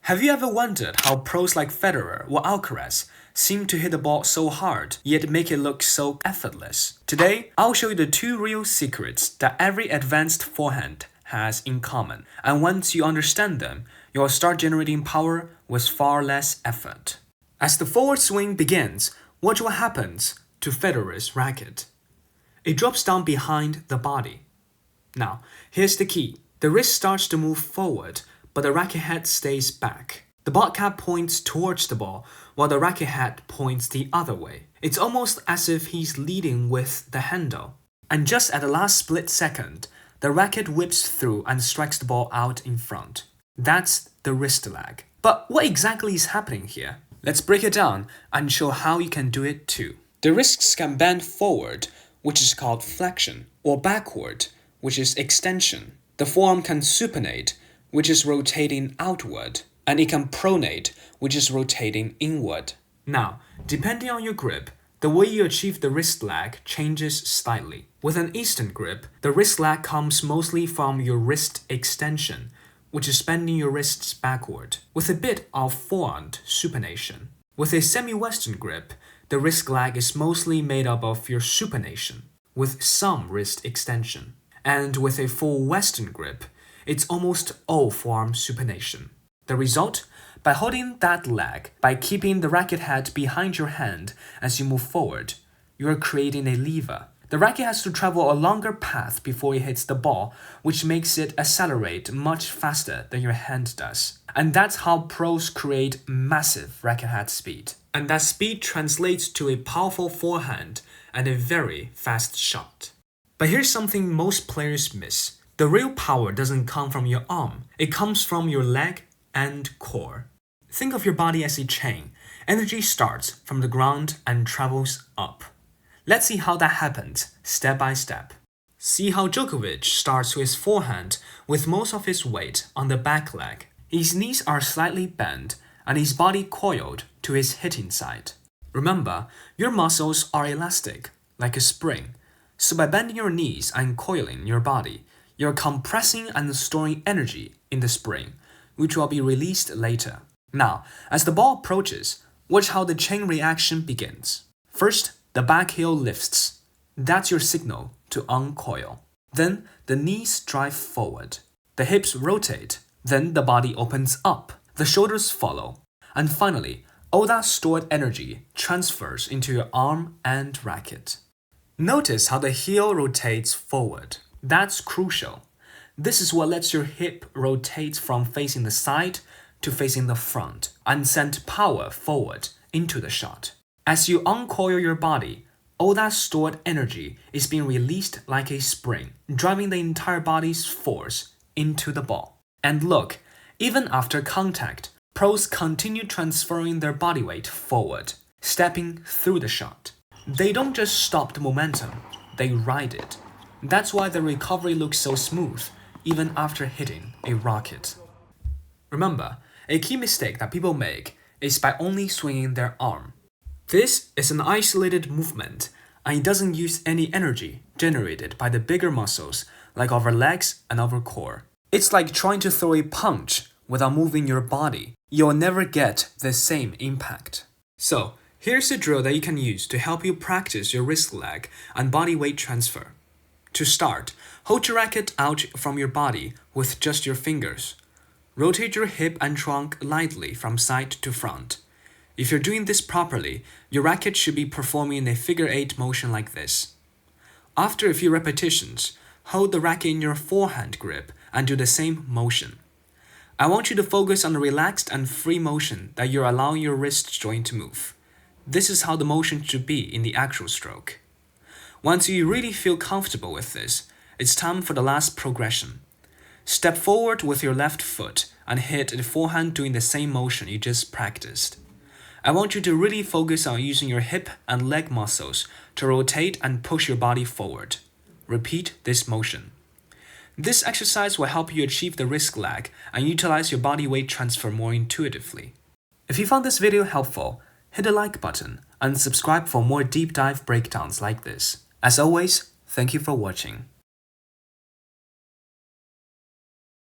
Have you ever wondered how pros like Federer or Alcaraz seem to hit the ball so hard, yet make it look so effortless? Today, I'll show you the two real secrets that every advanced forehand has in common. And once you understand them, you'll start generating power with far less effort. As the forward swing begins, watch what happens to Federer's racket. It drops down behind the body. Now, here's the key. The wrist starts to move forward, but the racket head stays back. The ball cap points towards the ball, while the racket head points the other way. It's almost as if he's leading with the handle. And just at the last split second, the racket whips through and strikes the ball out in front. That's the wrist lag. But what exactly is happening here? Let's break it down and show how you can do it too. The wrists can bend forward, which is called flexion, or backward, which is extension. The forearm can supinate, which is rotating outward, and it can pronate, which is rotating inward. Now, depending on your grip, the way you achieve the wrist lag changes slightly. With an Eastern grip, the wrist lag comes mostly from your wrist extension, which is bending your wrists backward, with a bit of forehand supination. With a semi-Western grip, the wrist lag is mostly made up of your supination, with some wrist extension. And with a full Western grip, it's almost all forearm supination. The result? By holding that lag, by keeping the racket head behind your hand as you move forward, you are creating a lever. The racket has to travel a longer path before it hits the ball, which makes it accelerate much faster than your hand does. And that's how pros create massive racket head speed. And that speed translates to a powerful forehand and a very fast shot. But here's something most players miss. The real power doesn't come from your arm. It comes from your leg and core. Think of your body as a chain. Energy starts from the ground and travels up. Let's see how that happens, step by step. See how Djokovic starts his forehand with most of his weight on the back leg. His knees are slightly bent and his body coiled to his hitting side. Remember, your muscles are elastic, like a spring. So by bending your knees and coiling your body, you're compressing and storing energy in the spring, which will be released later. Now, as the ball approaches, watch how the chain reaction begins. First, the back heel lifts. That's your signal to uncoil. Then, the knees drive forward. The hips rotate. Then, the body opens up. The shoulders follow. And finally, all that stored energy transfers into your arm and racket. Notice how the heel rotates forward. That's crucial. This is what lets your hip rotate from facing the side to facing the front and send power forward into the shot. As you uncoil your body, all that stored energy is being released like a spring, driving the entire body's force into the ball. And look, even after contact, pros continue transferring their body weight forward, stepping through the shot. They don't just stop the momentum, they ride it. That's why the recovery looks so smooth, even after hitting a rocket. Remember, a key mistake that people make is by only swinging their arm. This is an isolated movement, and it doesn't use any energy generated by the bigger muscles like our legs and our core. It's like trying to throw a punch without moving your body. You'll never get the same impact. So, here's a drill that you can use to help you practice your wrist lag and body weight transfer. To start, hold your racket out from your body with just your fingers. Rotate your hip and trunk lightly from side to front. If you're doing this properly, your racket should be performing in a figure 8 motion like this. After a few repetitions, hold the racket in your forehand grip and do the same motion. I want you to focus on the relaxed and free motion that you're allowing your wrist joint to move. This is how the motion should be in the actual stroke. Once you really feel comfortable with this, it's time for the last progression. Step forward with your left foot and hit the forehand doing the same motion you just practiced. I want you to really focus on using your hip and leg muscles to rotate and push your body forward. Repeat this motion. This exercise will help you achieve the wrist lag and utilize your body weight transfer more intuitively. If you found this video helpful, hit the like button and subscribe for more deep dive breakdowns like this. As always, thank you for watching.